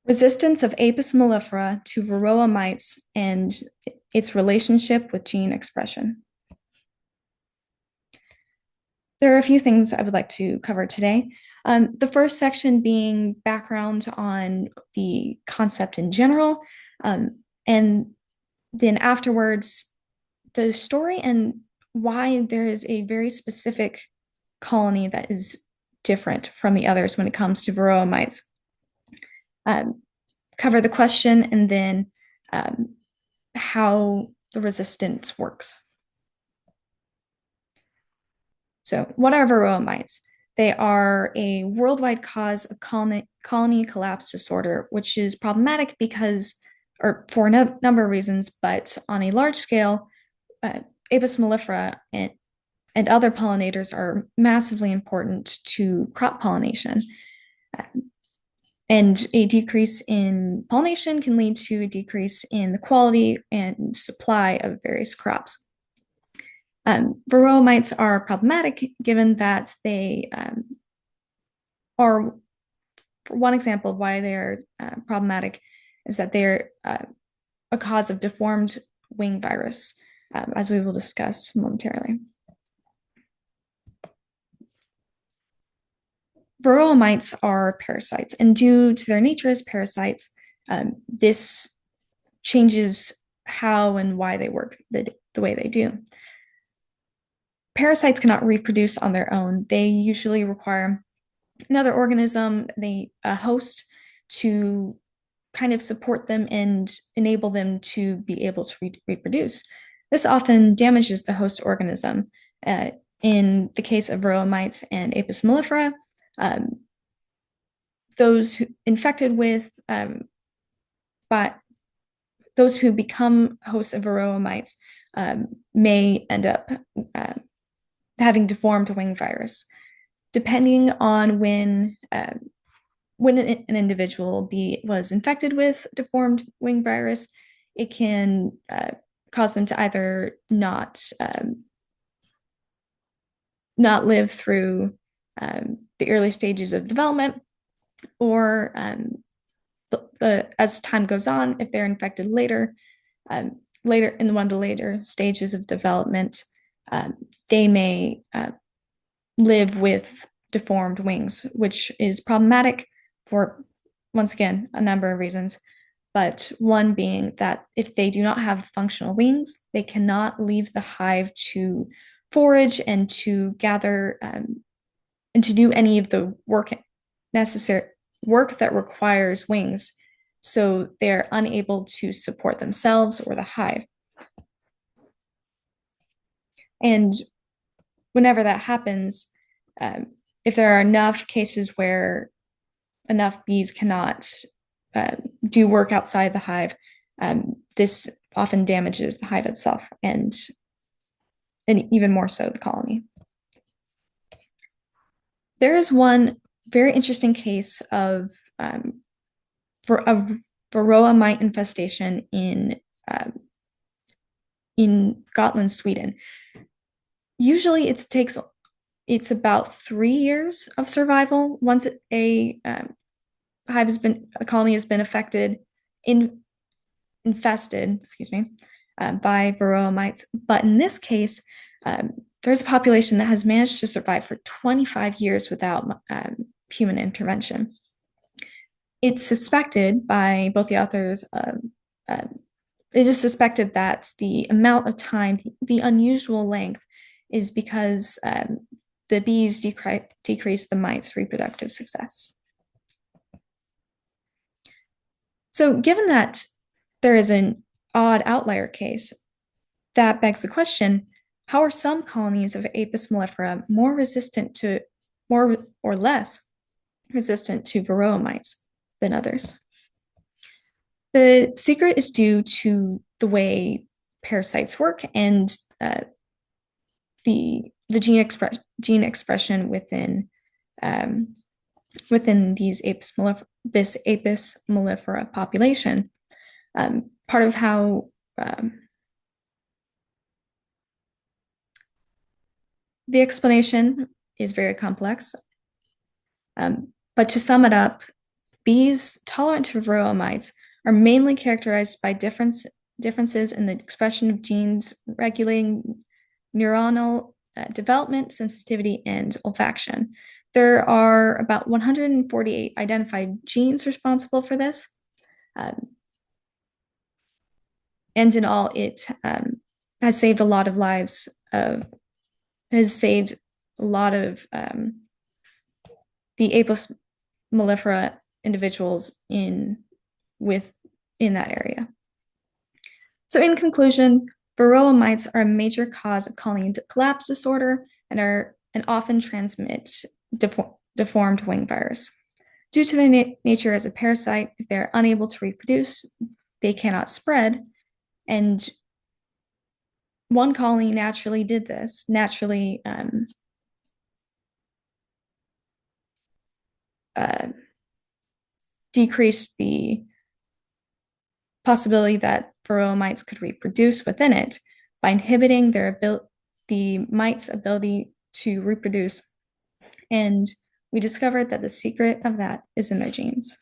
Resistance of Apis mellifera to Varroa mites and its relationship with gene expression. There are a few things I would like to cover today. The first section being background on the concept in general, and then afterwards, the story and why there is a very specific colony that is different from the others when it comes to Varroa mites. Cover the question and then how the resistance works. So, what are Varroa mites? They are a worldwide cause of colony collapse disorder, which is problematic because, or for a number of reasons, but on a large scale, Apis mellifera and other pollinators are massively important to crop pollination. And a decrease in pollination can lead to a decrease in the quality and supply of various crops. Varroa mites are problematic given that they are, for one example of why they're problematic, is that they're a cause of deformed wing virus, as we will discuss momentarily. Varroa mites are parasites, and due to their nature as parasites, this changes how and why they work the way they do. Parasites cannot reproduce on their own. They usually require another organism, a host, to kind of support them and enable them to be able to reproduce. This often damages the host organism. In the case of Varroa mites and Apis mellifera, those infected with, but those who become hosts of Varroa mites may end up having deformed wing virus. Depending on when an individual was infected with deformed wing virus, it can cause them to either not live through the early stages of development, or as time goes on, if they're infected later in one of the later stages of development, they may live with deformed wings, which is problematic for, once again, a number of reasons. But one being that if they do not have functional wings, they cannot leave the hive to forage and to gather and to do any of the work that requires wings. So they're unable to support themselves or the hive. And whenever that happens, if there are enough cases where enough bees cannot do work outside the hive, this often damages the hive itself and even more so the colony. There is one very interesting case of Varroa mite infestation in Gotland, Sweden. Usually it's about 3 years of survival once a colony has been infested, by Varroa mites. But in this case, there's a population that has managed to survive for 25 years without human intervention. It's suspected by both the authors, it is suspected that the amount of time, the unusual length, is because the bees decrease the mites' reproductive success. So given that there is an odd outlier case, that begs the question, how are some colonies of Apis mellifera more or less resistant to Varroa mites than others? The secret is due to the way parasites work and the gene expression within this Apis mellifera population. Part of how the explanation is very complex, but to sum it up, bees tolerant to varroa mites are mainly characterized by differences in the expression of genes regulating neuronal development, sensitivity, and olfaction. There are about 148 identified genes responsible for this. Um, and in all, it has saved a lot of lives has saved a lot of the Apis mellifera individuals in that area. So in conclusion, varroa mites are a major cause of colony collapse disorder and often transmit deformed wing virus. Due to their nature as a parasite, if they're unable to reproduce, they cannot spread. And one colony naturally did this, naturally decreased the possibility that varroa mites could reproduce within it by inhibiting the mites' ability to reproduce. And we discovered that the secret of that is in their genes.